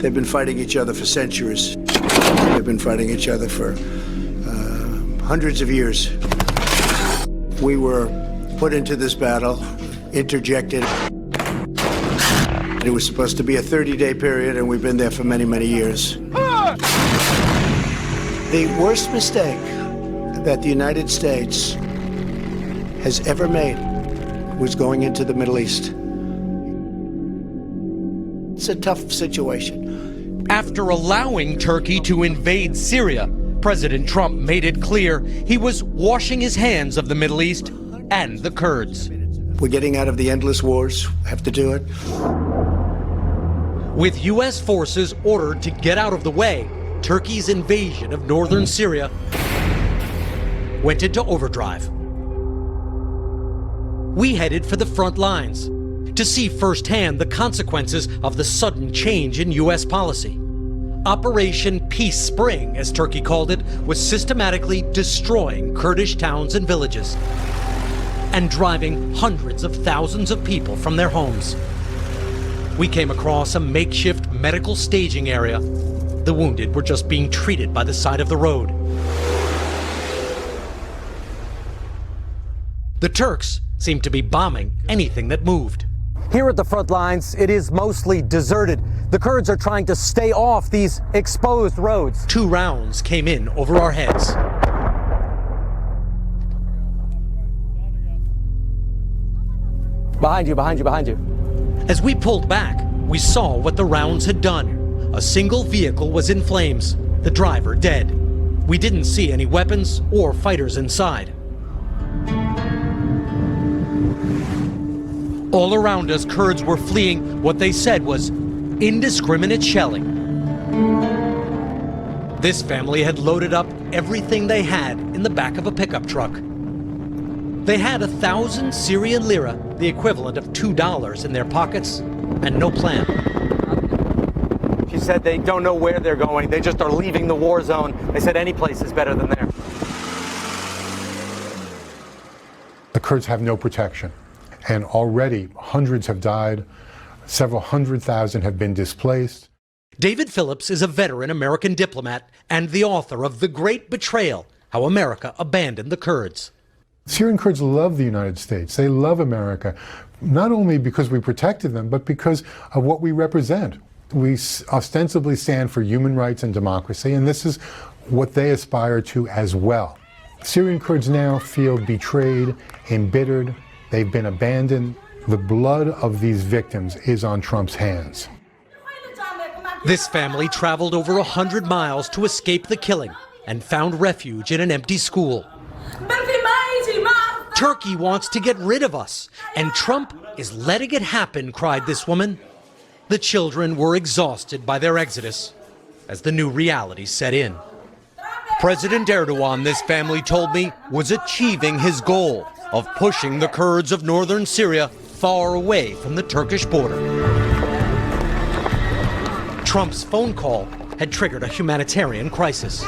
They've been fighting each other for centuries. They've been fighting each other for hundreds of years. We were put into this battle, interjected. It was supposed to be a 30-day period, and we've been there for many, many years. The worst mistake that the United States has ever made was going into the Middle East. It's a tough situation. After allowing Turkey to invade Syria, President Trump made it clear he was washing his hands of the Middle East and the Kurds. We're getting out of the endless wars. We have to do it. With U.S. forces ordered to get out of the way, Turkey's invasion of northern Syria went into overdrive. We headed for the front lines to see firsthand the consequences of the sudden change in U.S. policy. Operation Peace Spring, as Turkey called it, was systematically destroying Kurdish towns and villages and driving hundreds of thousands of people from their homes. We came across a makeshift medical staging area. The wounded were just being treated by the side of the road. The Turks seemed to be bombing anything that moved. Here at the front lines, it is mostly deserted. The Kurds are trying to stay off these exposed roads. 2 rounds came in over our heads. Behind you, behind you, behind you. As we pulled back, we saw what the rounds had done. A single vehicle was in flames, the driver dead. We didn't see any weapons or fighters inside. All around us, Kurds were fleeing what they said was indiscriminate shelling. This family had loaded up everything they had in the back of a pickup truck. They had 1,000 Syrian lira, the equivalent of $2, in their pockets, and no plan. She said they don't know where they're going. They just are leaving the war zone. They said any place is better than there. The Kurds have no protection. And already hundreds have died, several 100,000 have been displaced. David Phillips is a veteran American diplomat and the author of The Great Betrayal, How America Abandoned the Kurds. Syrian Kurds love the United States. They love America, not only because we protected them, but because of what we represent. We ostensibly stand for human rights and democracy, and this is what they aspire to as well. Syrian Kurds now feel betrayed, embittered. They've been abandoned. The blood of these victims is on Trump's hands. This family traveled over 100 miles to escape the killing and found refuge in an empty school. Turkey wants to get rid of us, and Trump is letting it happen, cried this woman. The children were exhausted by their exodus as the new reality set in. President Erdogan, this family told me, was achieving his goal of pushing the Kurds of northern Syria far away from the Turkish border. Trump's phone call had triggered a humanitarian crisis.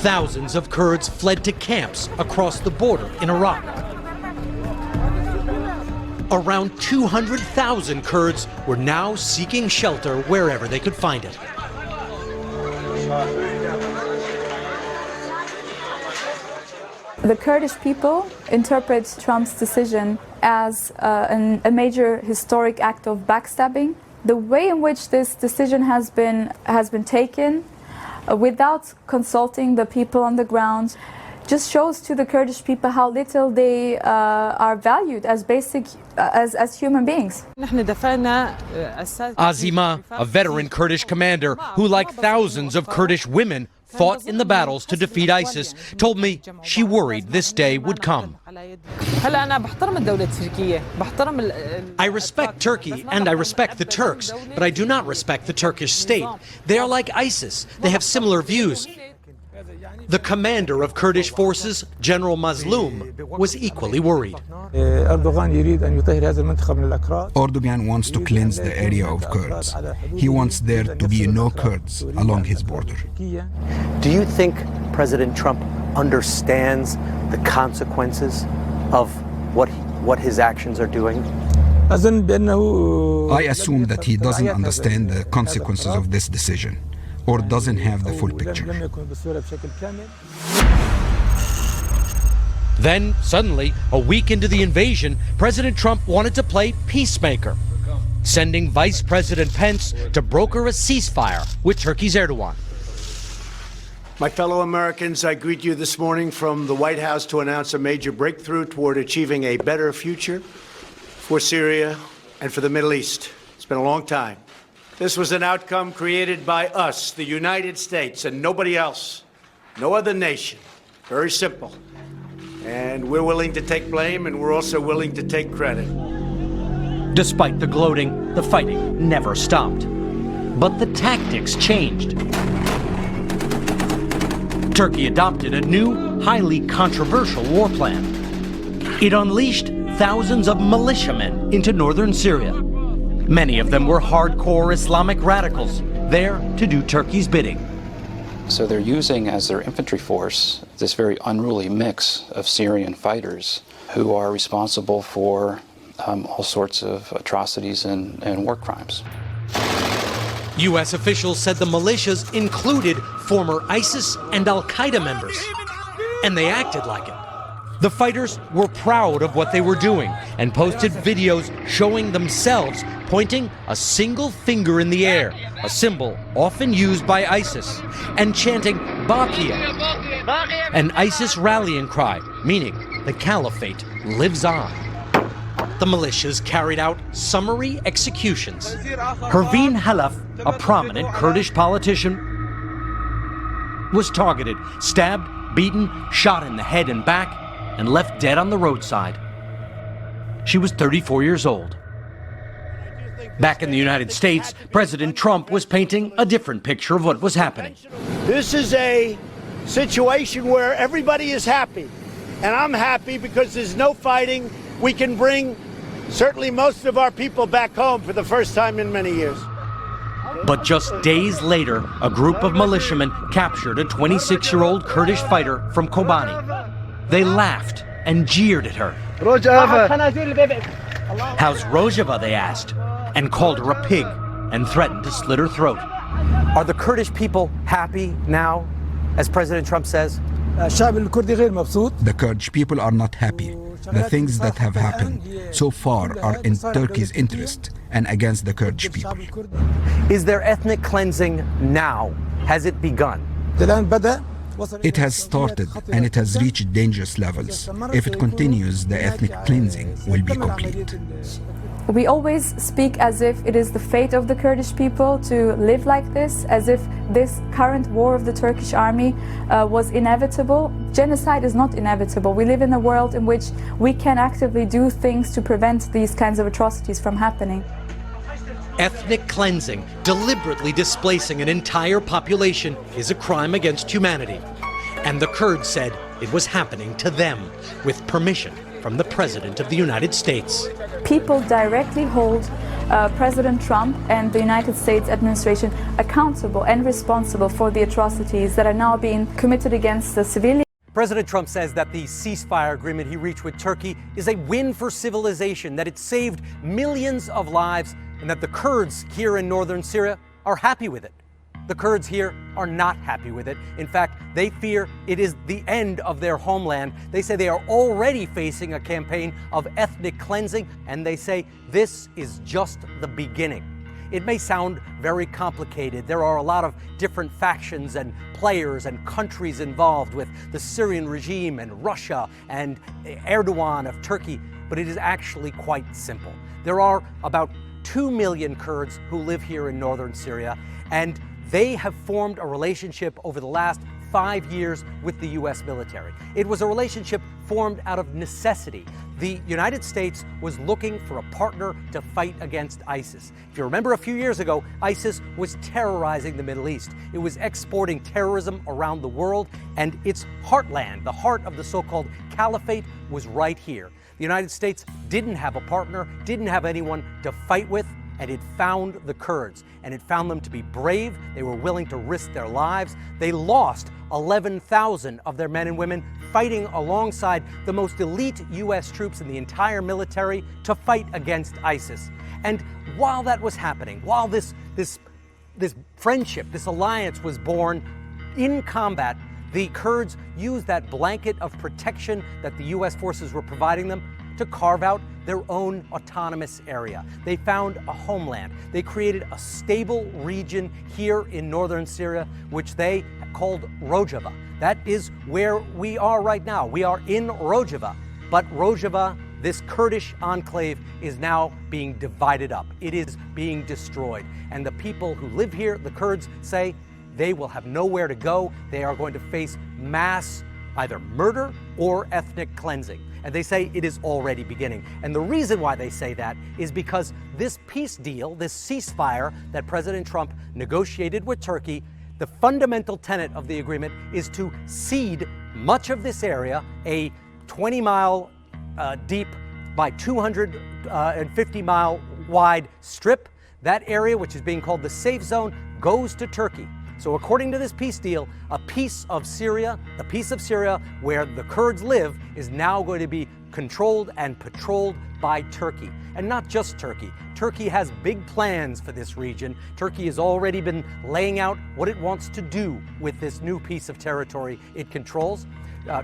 Thousands of Kurds fled to camps across the border in Iraq. Around 200,000 Kurds were now seeking shelter wherever they could find it. The Kurdish people interpret Trump's decision as a major historic act of backstabbing. The way in which this decision has been taken without consulting the people on the ground just shows to the Kurdish people how little they are valued as as human beings. Azima, a veteran Kurdish commander who, like thousands of Kurdish women, fought in the battles to defeat ISIS, told me she worried this day would come. I respect Turkey and I respect the Turks, but I do not respect the Turkish state. They are like ISIS. They have similar views. The commander of Kurdish forces, General Mazloum, was equally worried. Erdogan wants to cleanse the area of Kurds. He wants there to be no Kurds along his border. Do you think President Trump understands the consequences of what his actions are doing? I assume that he doesn't understand the consequences of this decision or doesn't have the full picture. Then, suddenly, a week into the invasion, President Trump wanted to play peacemaker, sending Vice President Pence to broker a ceasefire with Turkey's Erdogan. My fellow Americans, I greet you this morning from the White House to announce a major breakthrough toward achieving a better future for Syria and for the Middle East. It's been a long time. This was an outcome created by us, the United States, and nobody else, no other nation. Very simple. And we're willing to take blame, and we're also willing to take credit. Despite the gloating, the fighting never stopped. But the tactics changed. Turkey adopted a new, highly controversial war plan. It unleashed thousands of militiamen into northern Syria. Many of them were hardcore Islamic radicals, there to do Turkey's bidding. So they're using as their infantry force this very unruly mix of Syrian fighters who are responsible for all sorts of atrocities and war crimes. U.S. officials said the militias included former ISIS and Al-Qaeda members, and they acted like it. The fighters were proud of what they were doing and posted videos showing themselves pointing a single finger in the air, a symbol often used by ISIS, and chanting Baqiya, an ISIS rallying cry, meaning the caliphate lives on. The militias carried out summary executions. Pervin Halaf, a prominent Kurdish politician, was targeted, stabbed, beaten, shot in the head and back, and left dead on the roadside. She was 34 years old. Back in the United States, President Trump was painting a different picture of what was happening. This is a situation where everybody is happy, and I'm happy because there's no fighting. We can bring certainly most of our people back home for the first time in many years. But just days later, a group of militiamen captured a 26-year-old Kurdish fighter from Kobani. They laughed and jeered at her. How's Rojava, they asked, and called her a pig and threatened to slit her throat. Are the Kurdish people happy now, as President Trump says? The Kurdish people are not happy. The things that have happened so far are in Turkey's interest and against the Kurdish people. Is there ethnic cleansing now? Has it begun? It has started and it has reached dangerous levels. If it continues, the ethnic cleansing will be complete. We always speak as if it is the fate of the Kurdish people to live like this, as if this current war of the Turkish army was inevitable. Genocide is not inevitable. We live in a world in which we can actively do things to prevent these kinds of atrocities from happening. Ethnic cleansing, deliberately displacing an entire population, is a crime against humanity. And the Kurds said it was happening to them, with permission from the President of the United States. People directly hold President Trump and the United States administration accountable and responsible for the atrocities that are now being committed against the civilians. President Trump says that the ceasefire agreement he reached with Turkey is a win for civilization, that it saved millions of lives, and that the Kurds here in northern Syria are happy with it. The Kurds here are not happy with it. In fact, they fear it is the end of their homeland. They say they are already facing a campaign of ethnic cleansing, and they say this is just the beginning. It may sound very complicated. There are a lot of different factions and players and countries involved with the Syrian regime and Russia and Erdogan of Turkey, but it is actually quite simple. There are about 2 million Kurds who live here in northern Syria, and they have formed a relationship over the last 5 years with the U.S. military. It was a relationship formed out of necessity. The United States was looking for a partner to fight against ISIS. If you remember a few years ago, ISIS was terrorizing the Middle East. It was exporting terrorism around the world, and its heartland, the heart of the so-called caliphate, was right here. The United States didn't have a partner, didn't have anyone to fight with, and it found the Kurds, and it found them to be brave. They were willing to risk their lives. They lost 11,000 of their men and women fighting alongside the most elite U.S. troops in the entire military to fight against ISIS. And while that was happening, while this friendship, this alliance was born in combat, the Kurds used that blanket of protection that the U.S. forces were providing them to carve out their own autonomous area. They found a homeland. They created a stable region here in northern Syria, which they called Rojava. That is where we are right now. We are in Rojava, but Rojava, this Kurdish enclave, is now being divided up. It is being destroyed. And the people who live here, the Kurds, say they will have nowhere to go. They are going to face mass either murder or ethnic cleansing. And they say it is already beginning. And the reason why they say that is because this peace deal, this ceasefire that President Trump negotiated with Turkey, the fundamental tenet of the agreement is to cede much of this area, a 20-mile deep by 250-mile wide strip. That area, which is being called the safe zone, goes to Turkey. So according to this peace deal, a piece of Syria, the piece of Syria where the Kurds live, is now going to be controlled and patrolled by Turkey. And not just Turkey. Turkey has big plans for this region. Turkey has already been laying out what it wants to do with this new piece of territory it controls.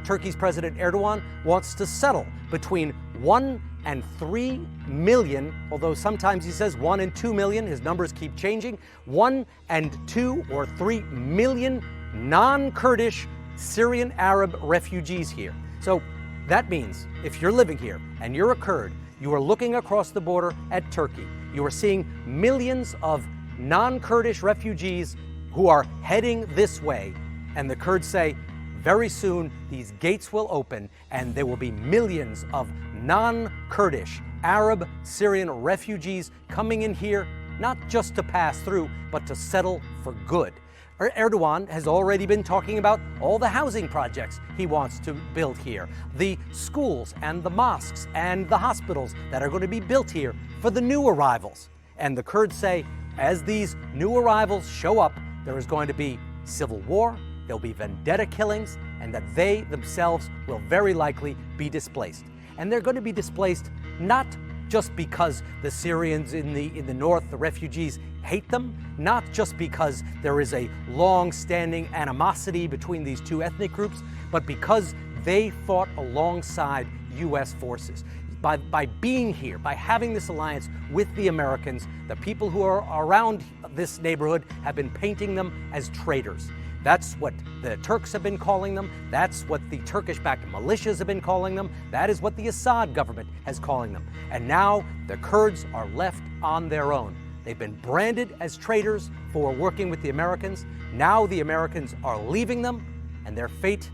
Turkey's President Erdogan wants to settle between 1 and 3 million, although sometimes he says 1 and 2 million, his numbers keep changing, 1 and 2 or 3 million non-Kurdish Syrian Arab refugees here. So that means if you're living here and you're a Kurd, you are looking across the border at Turkey. You are seeing millions of non-Kurdish refugees who are heading this way, and the Kurds say, very soon, these gates will open and there will be millions of non-Kurdish Arab Syrian refugees coming in here, not just to pass through, but to settle for good. Erdogan has already been talking about all the housing projects he wants to build here, the schools and the mosques and the hospitals that are going to be built here for the new arrivals. And the Kurds say, as these new arrivals show up, there is going to be civil war, there'll be vendetta killings, and that they themselves will very likely be displaced. And they're going to be displaced not just because the Syrians in the north, the refugees, hate them, not just because there is a long-standing animosity between these two ethnic groups, but because they fought alongside U.S. forces. By being here, by having this alliance with the Americans, the people who are around this neighborhood have been painting them as traitors. That's what the Turks have been calling them. That's what the Turkish-backed militias have been calling them. That is what the Assad government has calling them. And now the Kurds are left on their own. They've been branded as traitors for working with the Americans. Now the Americans are leaving them, and their fate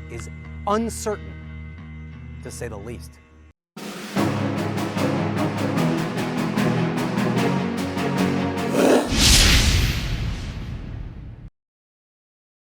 is uncertain, to say the least.